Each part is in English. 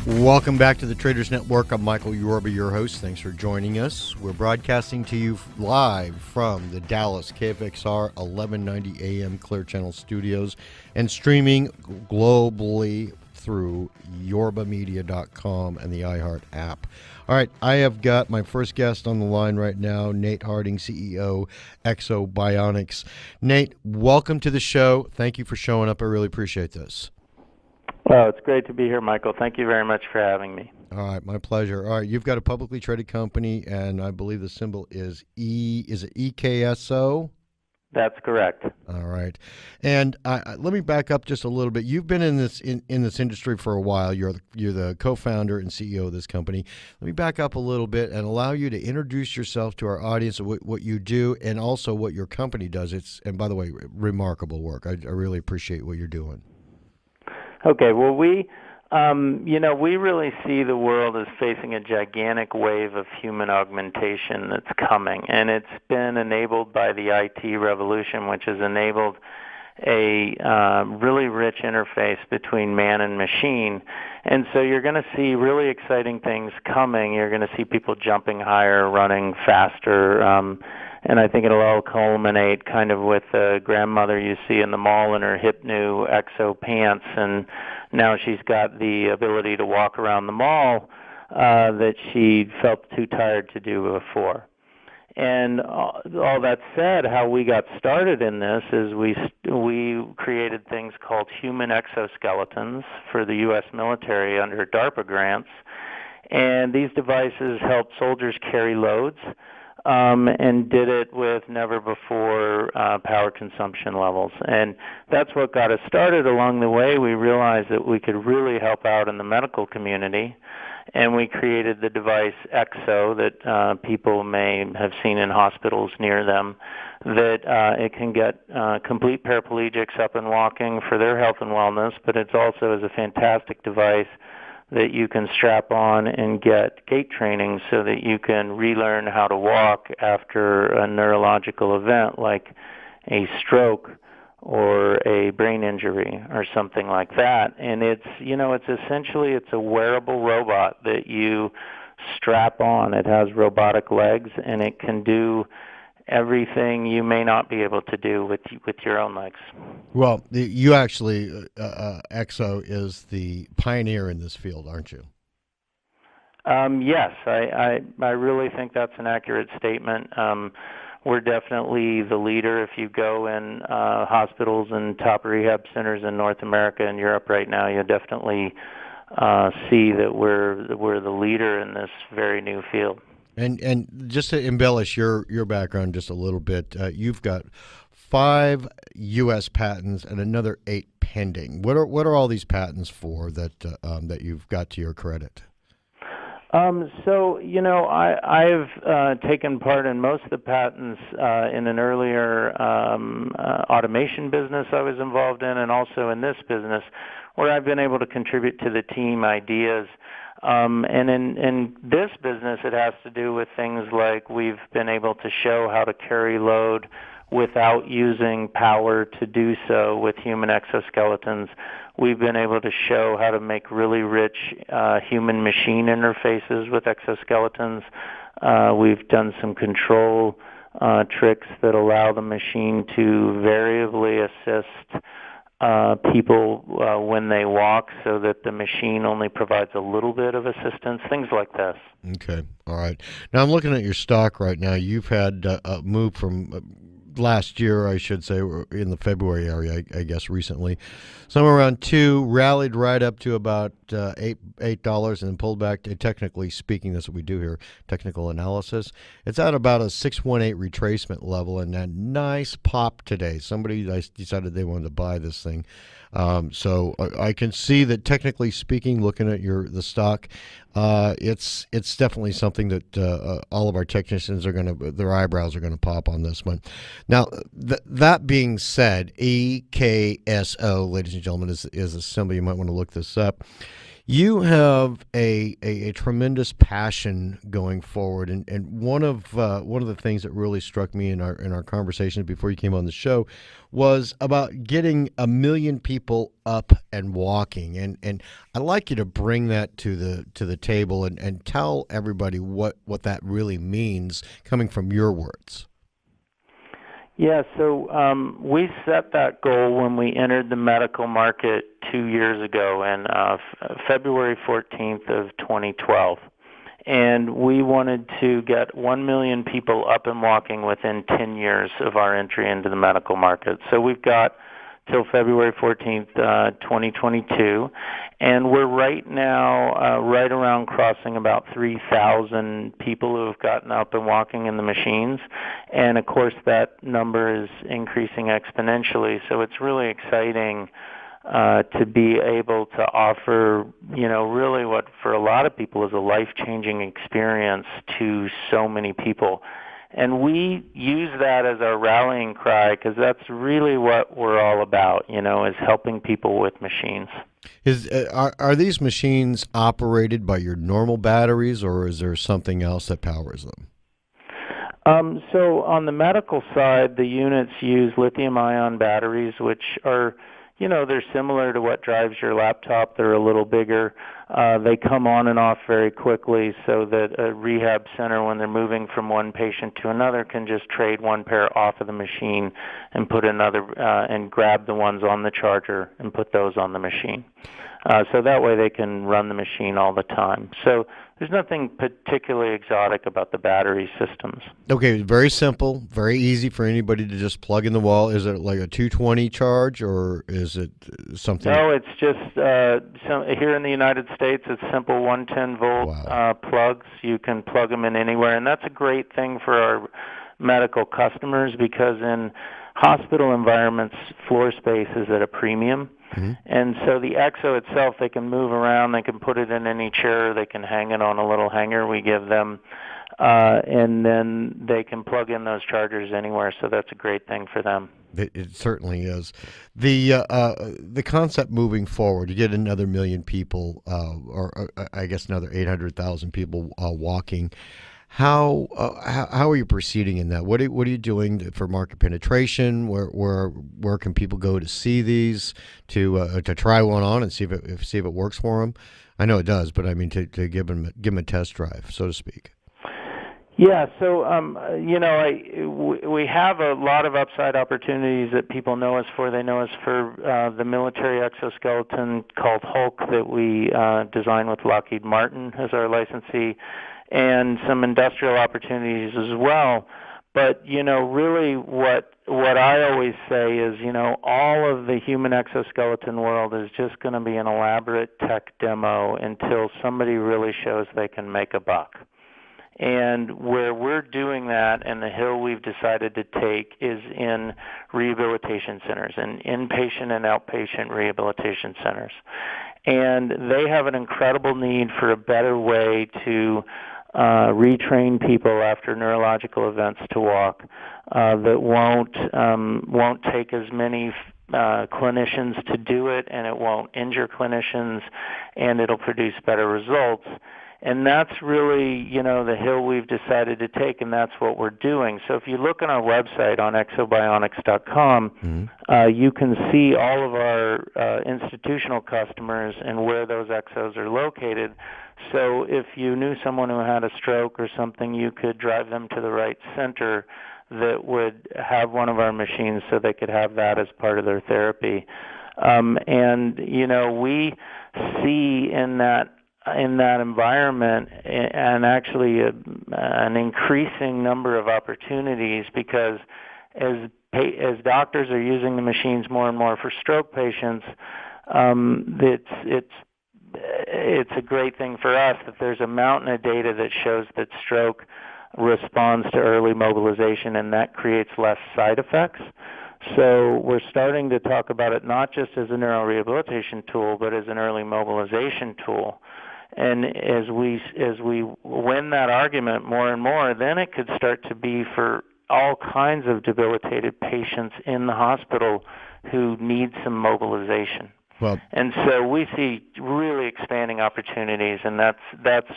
Welcome back to the Traders Network. I'm Michael Yorba, your host. Thanks for joining us. We're broadcasting to you live from the Dallas KFXR 1190 AM Clear Channel studios and streaming globally through yorbamedia.com and the iHeart app. All right, I have got my first guest on the line right now, Nate Harding, CEO, Ekso Bionics. Nate, welcome to the show. Thank you for showing up. I really appreciate this. Well, it's great to be here, Michael. Thank you very much for having me. All right, my pleasure. All right, you've got a publicly traded company, and I believe the symbol is is it EKSO? That's correct. All right, and let me back up just a little bit. You've been in this industry for a while. You're the co-founder and CEO of this company. Let me back up a little bit and allow you to introduce yourself to our audience, what you do, and also what your company does. And by the way, remarkable work. I really appreciate what you're doing. Okay, well, we really see the world as facing a gigantic wave of human augmentation that's coming, and it's been enabled by the IT revolution, which has enabled a really rich interface between man and machine. And so you're going to see really exciting things coming. You're going to see people jumping higher, running faster, and I think it'll all culminate kind of with the grandmother you see in the mall in her hip new Ekso pants, and now she's got the ability to walk around the mall that she felt too tired to do before. And all that said, how we got started in this is we created things called human exoskeletons for the U.S. military under DARPA grants, and these devices help soldiers carry loads. And did it with never before power consumption levels. And that's what got us started. Along the way, we realized that we could really help out in the medical community, and we created the device Ekso that people may have seen in hospitals near them, that it can get complete paraplegics up and walking for their health and wellness, but it also is a fantastic device that you can strap on and get gait training so that you can relearn how to walk after a neurological event like a stroke or a brain injury or something like that. And it's essentially a wearable robot that you strap on. It has robotic legs, and it can do everything you may not be able to do with your own legs. Well, you actually, Ekso is the pioneer in this field, aren't you? Yes, I really think that's an accurate statement. We're definitely the leader. If you go in hospitals and top rehab centers in North America and Europe right now, you'll definitely see that we're the leader in this very new field. And just to embellish your background just a little bit, you've got 5 U.S. patents and another 8 pending. What are all these patents for that you've got to your credit? So I've taken part in most of the patents in an earlier automation business I was involved in, and also in this business, where I've been able to contribute to the team ideas. And in this business, it has to do with things like we've been able to show how to carry load without using power to do so with human exoskeletons. We've been able to show how to make really rich human-machine interfaces with exoskeletons. We've done some control tricks that allow the machine to variably assist people when they walk, so that the machine only provides a little bit of assistance, things like this. Okay, all right. Now I'm looking at your stock right now. You've had a move from last year, I should say, in the February area, I guess recently, somewhere around 2, rallied right up to about $8 and then pulled back to, technically speaking, that's what we do here, technical analysis. It's at about a 618 retracement level, and a nice pop today. Somebody decided they wanted to buy this thing. So I can see that, technically speaking, looking at the stock, it's definitely something that all of our technicians their eyebrows are going to pop on this one. Now, that being said, EKSO, ladies and gentlemen, is a symbol. You might want to look this up. You have a tremendous passion going forward, and one of the things that really struck me in our conversations before you came on the show was about getting 1 million people up and walking, and I'd like you to bring that to the table and tell everybody what that really means, coming from your words. Yeah, so we set that goal when we entered the medical market 2 years ago, in February 14th of 2012. And we wanted to get 1 million people up and walking within 10 years of our entry into the medical market. So we've got till February 14th, 2022, and we're right now right around crossing about 3,000 people who have gotten up and walking in the machines, and of course that number is increasing exponentially, so it's really exciting to be able to offer, really what for a lot of people is a life-changing experience to so many people. And we use that as our rallying cry because that's really what we're all about, is helping people with machines. Are these machines operated by your normal batteries, or is there something else that powers them? So on the medical side, the units use lithium-ion batteries, which are they're similar to what drives your laptop. They're a little bigger. They come on and off very quickly so that a rehab center, when they're moving from one patient to another, can just trade one pair off of the machine and put another and grab the ones on the charger and put those on the machine. So that way they can run the machine all the time. So there's nothing particularly exotic about the battery systems. Okay, very simple, very easy for anybody to just plug in the wall. Is it like a 220 charge, or is it something? No, it's just here in the United States, it's simple 110-volt Wow. plugs. You can plug them in anywhere, and that's a great thing for our medical customers because in hospital environments, floor space is at a premium. Mm-hmm. And so the Ekso itself, they can move around, they can put it in any chair, they can hang it on a little hanger we give them, and then they can plug in those chargers anywhere, so that's a great thing for them. It certainly is. The concept moving forward, you get another 1 million people, or I guess another 800,000 people walking. How are you proceeding in that? What are you doing for market penetration? Where can people go to see these, to try one on and see if it works for them? I know it does, but I mean to give them a test drive, so to speak. Yeah, so we have a lot of upside opportunities that people know us for. They know us for the military exoskeleton called Hulk that we designed with Lockheed Martin as our licensee, and some industrial opportunities as well. But really what I always say is, all of the human exoskeleton world is just going to be an elaborate tech demo until somebody really shows they can make a buck. And where we're doing that, and the hill we've decided to take, is in rehabilitation centers, in inpatient and outpatient rehabilitation centers. And they have an incredible need for a better way to retrain people after neurological events to walk that won't take as many clinicians to do it, and it won't injure clinicians, and it'll produce better results. And that's really, the hill we've decided to take, and that's what we're doing. So if you look on our website on eksobionics.com, Mm-hmm. you can see all of our institutional customers and where those Eksos are located. So if you knew someone who had a stroke or something, you could drive them to the right center that would have one of our machines so they could have that as part of their therapy. And, we see in that environment and actually an increasing number of opportunities because as doctors are using the machines more and more for stroke patients, it's a great thing for us that there's a mountain of data that shows that stroke responds to early mobilization, and that creates less side effects. So we're starting to talk about it not just as a neurorehabilitation tool, but as an early mobilization tool. And as we win that argument more and more, then it could start to be for all kinds of debilitated patients in the hospital who need some mobilization. Well, And so we see really expanding opportunities, and that's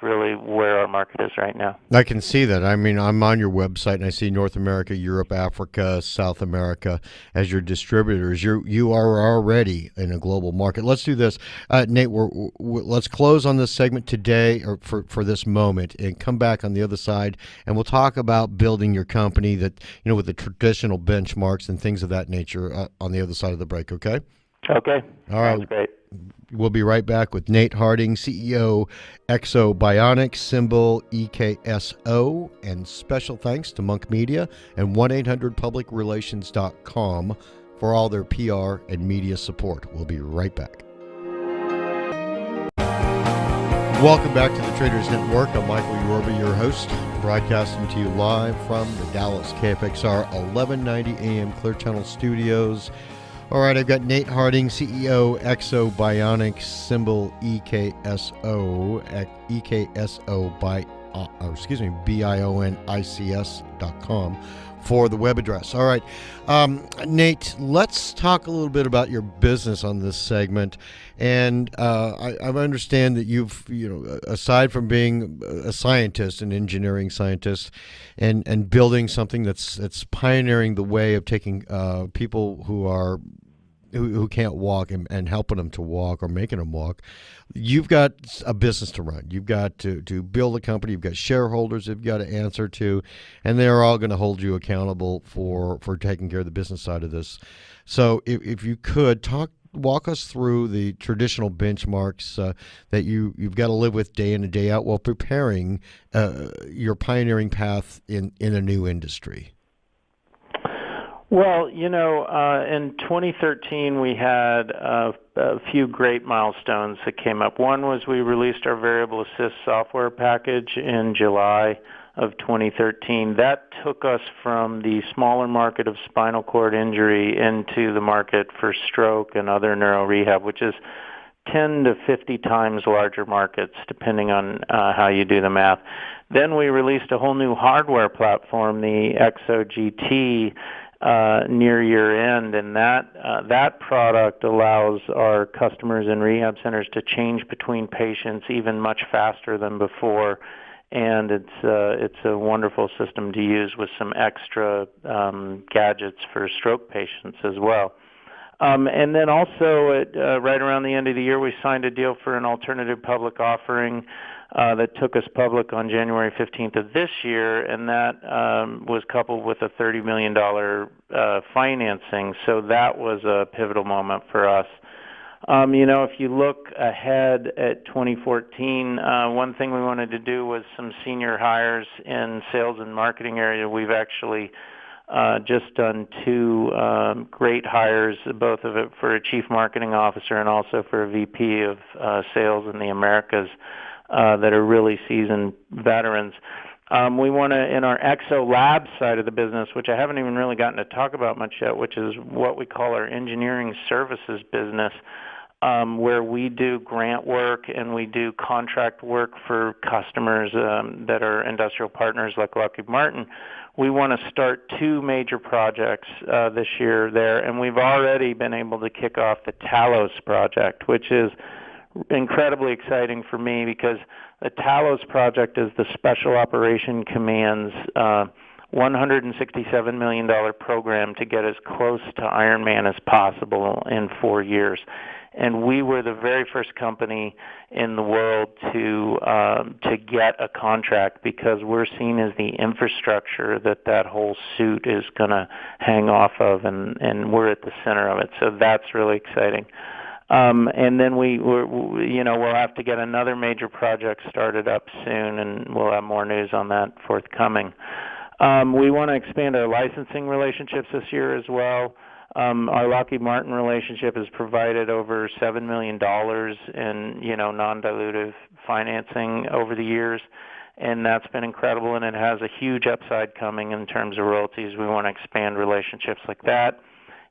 really where our market is right now. I can see that. I mean, I'm on your website and I see North America, Europe, Africa, South America as your distributors. You are already in a global market. Let's do this, Nate. Let's close on this segment today, or for this moment, and come back on the other side, and we'll talk about building your company that with the traditional benchmarks and things of that nature on the other side of the break. Okay. Okay. All right. Sounds great. We'll be right back with Nate Harding, CEO, Ekso Bionics, symbol EKSO, and special thanks to Monk Media and 1-800-PublicRelations.com for all their PR and media support. We'll be right back. Welcome back to the Traders Network. I'm Michael Yorba, your host, broadcasting to you live from the Dallas KFXR 1190 AM Clear Channel Studios. All right, I've got Nate Harding, CEO, Ekso Bionics, symbol EKSO, BIONICS.com for the web address. All right, Nate, let's talk a little bit about your business on this segment. And I understand that you've, aside from being a scientist, an engineering scientist, and building something that's pioneering the way of taking people who can't walk and helping them to walk or making them walk, you've got a business to run. You've got to build a company. You've got shareholders you've got to answer to, and they're all going to hold you accountable for taking care of the business side of this. So if you could walk us through the traditional benchmarks that you've got to live with day in and day out while preparing your pioneering path in a new industry. Well, in 2013 we had a few great milestones that came up. One was we released our variable assist software package in July of 2013. That took us from the smaller market of spinal cord injury into the market for stroke and other neuro rehab, which is 10 to 50 times larger markets, depending on how you do the math. Then we released a whole new hardware platform, the Ekso GT, near year end, and that product allows our customers in rehab centers to change between patients even much faster than before, and it's a wonderful system to use with some extra gadgets for stroke patients as well. And then also right around the end of the year, we signed a deal for an alternative public offering that took us public on January 15th of this year, and that was coupled with a $30 million financing. So that was a pivotal moment for us. If you look ahead at 2014, one thing we wanted to do was some senior hires in sales and marketing area. We've actually just done two great hires, both of it for a chief marketing officer and also for a VP of sales in the Americas that are really seasoned veterans. We want to, in our Ekso Lab side of the business, which I haven't even really gotten to talk about much yet, which is what we call our engineering services business, where we do grant work and we do contract work for customers that are industrial partners like Lockheed Martin. We want to start two major projects this year there, and we've already been able to kick off the Talos project, which is incredibly exciting for me because the Talos project is the Special Operation Command's $167 million program to get as close to Iron Man as possible in 4 years. And we were the very first company in the world to get a contract because we're seen as the infrastructure that whole suit is going to hang off of, and we're at the center of it. So that's really exciting. And then we'll have to get another major project started up soon, and we'll have more news on that forthcoming. We want to expand our licensing relationships this year as well. Our Lockheed Martin relationship has provided over $7 million in non-dilutive financing over the years, and that's been incredible, and it has a huge upside coming in terms of royalties. We want to expand relationships like that.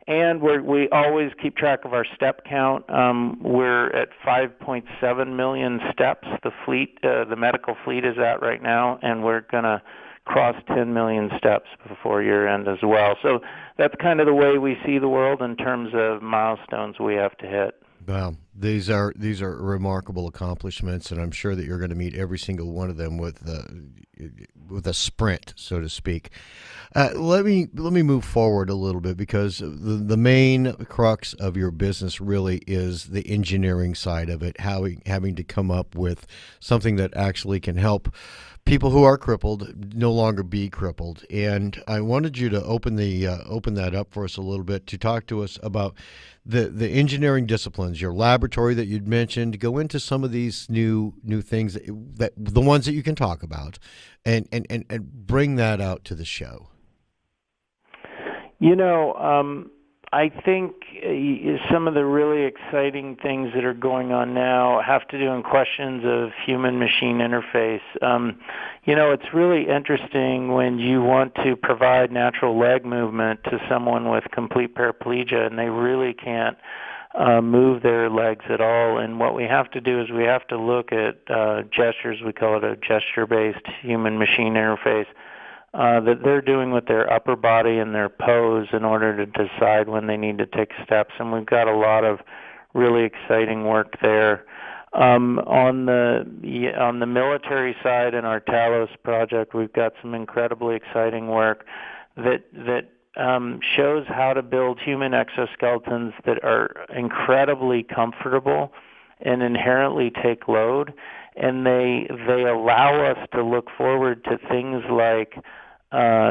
And we always keep track of our step count. We're at 5.7 million steps. The medical fleet is at right now, and we're going to cross 10 million steps before year end as well. So that's kind of the way we see the world in terms of milestones we have to hit. Wow, these are remarkable accomplishments, and I'm sure that you're going to meet every single one of them with a sprint, so to speak. Let me move forward a little bit because the main crux of your business really is the engineering side of it, how having to come up with something that actually can help people who are crippled no longer be crippled. And I wanted you to open that up for us a little bit to talk to us about the engineering disciplines, your laboratory that you'd mentioned. Go into some of these new things that the ones that you can talk about, and bring that out to the show. You know, I think some of the really exciting things that are going on now have to do in questions of human-machine interface. It's really interesting when you want to provide natural leg movement to someone with complete paraplegia and they really can't move their legs at all. And what we have to do is we have to look at gestures. We call it a gesture-based human-machine interface. That they're doing with their upper body and their pose in order to decide when they need to take steps. And we've got a lot of really exciting work there. On the military side in our Talos project, we've got some incredibly exciting work that shows how to build human exoskeletons that are incredibly comfortable and inherently take load, and they allow us to look forward to things like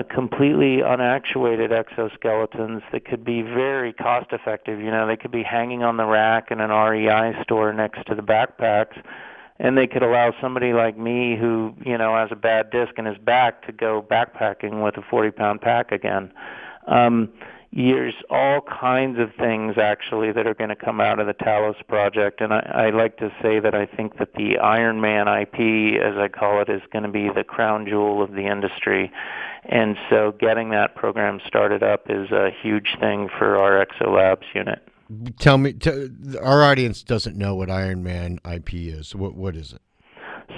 completely unactuated exoskeletons that could be very cost effective. They could be hanging on the rack in an REI store next to the backpacks, and they could allow somebody like me who has a bad disc in his back to go backpacking with a 40-pound pack again. There's all kinds of things actually that are going to come out of the Talos project, and I like to say that I think that the Iron Man IP, as I call it, is going to be the crown jewel of the industry. And so getting that program started up is a huge thing for our Ekso Labs unit. Tell me, our audience doesn't know what Iron Man IP is. What is it?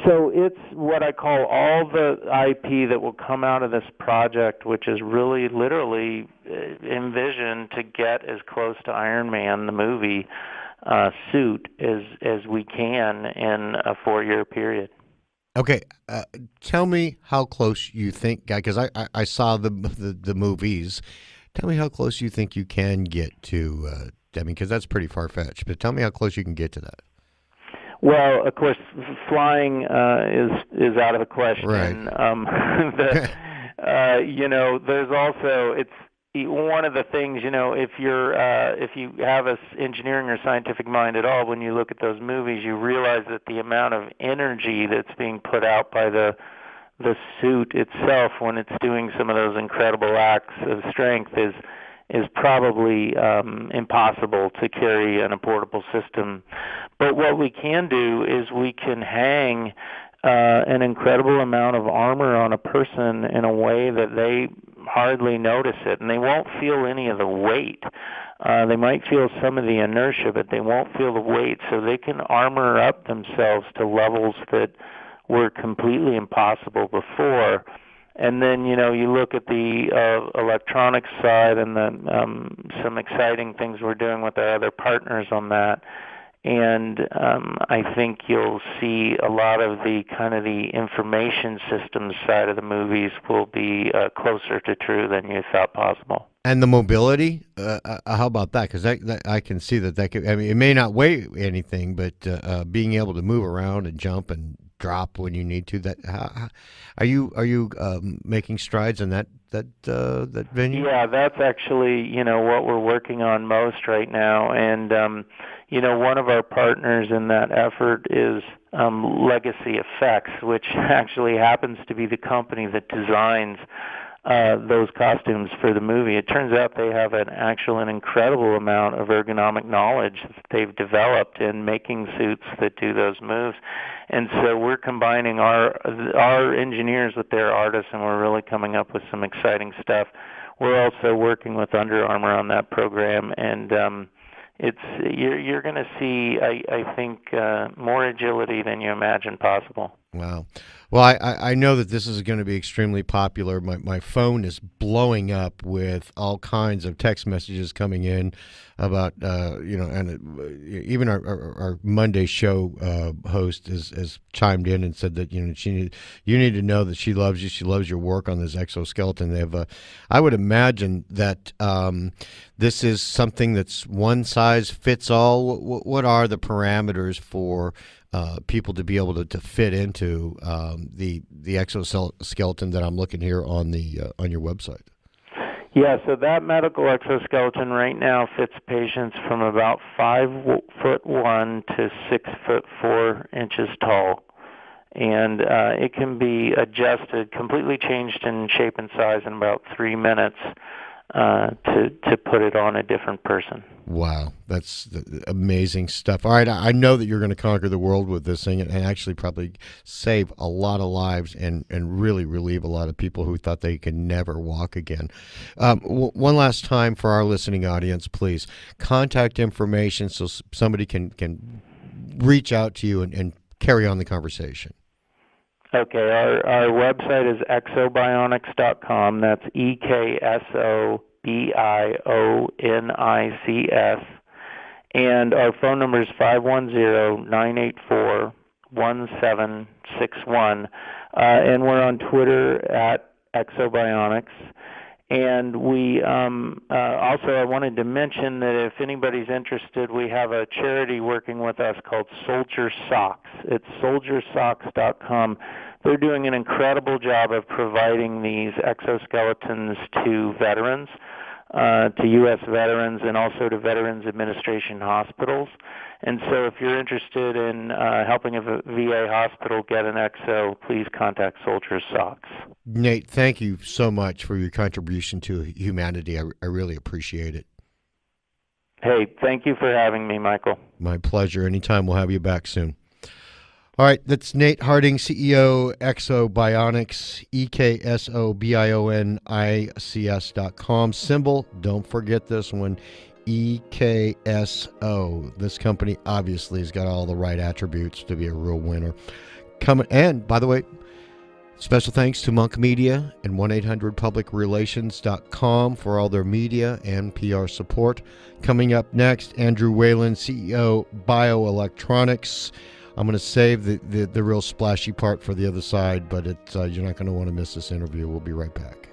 So it's what I call all the IP that will come out of this project, which is really literally envisioned to get as close to Iron Man, the movie, suit as we can in a 4-year period. Okay, tell me how close you think, because I saw the movies. Tell me how close you think you can get to. Because that's pretty far fetched. But tell me how close you can get to that. Well, of course, flying is out of the question. Right. There's also one of the things. If you have a engineering or scientific mind at all, when you look at those movies, you realize that the amount of energy that's being put out by the suit itself when it's doing some of those incredible acts of strength is probably impossible to carry in a portable system. But what we can do is we can hang an incredible amount of armor on a person in a way that they hardly notice it, and they won't feel any of the weight. They might feel some of the inertia, but they won't feel the weight, so they can armor up themselves to levels that were completely impossible before. And then, you look at the electronics side and some exciting things we're doing with our other partners on that. And I think you'll see a lot of the kind of the information systems side of the movies will be closer to true than you thought possible. And the mobility, how about that? Because that I can see that could. I mean, it may not weigh anything, but being able to move around and jump and drop when you need to. Are you making strides in that venue? Yeah, that's actually what we're working on most right now, and one of our partners in that effort is Legacy Effects, which actually happens to be the company that designs those costumes for the movie. It turns out they have an incredible amount of ergonomic knowledge that they've developed in making suits that do those moves. And so we're combining our engineers with their artists, and we're really coming up with some exciting stuff. We're also working with Under Armour on that program, and you're going to see, I think, more agility than you imagine possible. Wow. Well, I know that this is going to be extremely popular. My phone is blowing up with all kinds of text messages coming in about, even our Monday show host has chimed in and said that, you need to know that she loves you. She loves your work on this exoskeleton. They have I would imagine that this is something that's one size fits all. What are the parameters for people to be able to fit into the exoskeleton that I'm looking here on your website? Yeah, so that medical exoskeleton right now fits patients from about 5'1" to 6'4" tall, and it can be adjusted, completely changed in shape and size in about 3 minutes to put it on a different person. Wow, that's amazing stuff. All right, I know that you're going to conquer the world with this thing and actually probably save a lot of lives and really relieve a lot of people who thought they could never walk again. One last time for our listening audience, please, contact information so somebody can reach out to you and carry on the conversation. Okay, our website is eksobionics.com. That's EKSOBIONICS. And our phone number is 510-984-1761. And we're on Twitter at Eksobionics. And we also, I wanted to mention that if anybody's interested, we have a charity working with us called Soldier Socks. It's soldiersocks.com. They're doing an incredible job of providing these exoskeletons to veterans, to U.S. veterans, and also to Veterans Administration hospitals. And so if you're interested in helping a VA hospital get an exo, please contact Soldier Socks. Nate, thank you so much for your contribution to humanity. I really appreciate it. Hey, thank you for having me, Michael. My pleasure. Anytime. We'll have you back soon. All right, that's Nate Harding, CEO, Ekso Bionics, EKSOBIONICS.com. Symbol, don't forget this one, EKSO. This company obviously has got all the right attributes to be a real winner. And, by the way, special thanks to Monk Media and 1-800-PublicRelations.com for all their media and PR support. Coming up next, Andrew Whalen, CEO, Bioelectronics. I'm going to save the real splashy part for the other side, but you're not going to want to miss this interview. We'll be right back.